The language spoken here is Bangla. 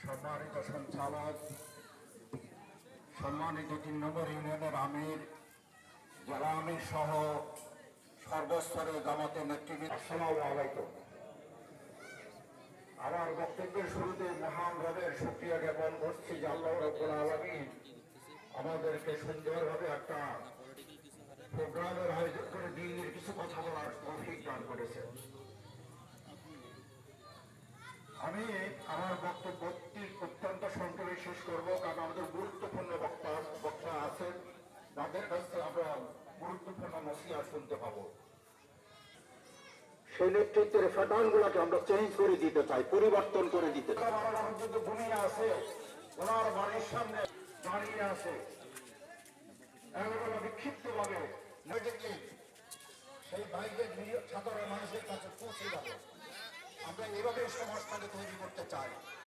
সম্মানিত সঞ্চালক, সম্মানিত ৩ নম্বর ইউনিয়নের আমির, জেলা আমির সহ সর্বস্তরে জামাতের নেতৃবৃন্দ, আসসালামু আলাইকুম। আমার বক্তব্যের শুরুতে মহান রবের শুকরিয়া জ্ঞাপন করছি যে আল্লাহ রাব্বুল আলামিন আমাদেরকে সুন্দরভাবে একটা প্রোগ্রামের আয়োজন করে দিনের কিছু কথা বলার তৌফিক দান করেছে। আমি আমার বক্তব্যটি অত্যন্ত সংক্ষেপে শেষ করব, কারণ আমাদের গুরুত্বপূর্ণ বক্তা আছেন, তাদের কাছ থেকে আমরা গুরুত্বপূর্ণ নসিহত শুনতে পাবো। সেই নেতৃত্বের প্যাটার্নগুলোকে আমরা চেঞ্জ করে দিতে চাই, পরিবর্তন করে দিতে চাই। ভূমিকা আছে, ওনার বাড়ির সামনে দাঁড়িয়ে আছে, বিক্ষিপ্ত ভাবে সেই ভাইদের সাধারণ মানুষের কাছে পৌঁছে যাবে। আমরা এভাবে সমাজটাকে তৈরি করতে চাই।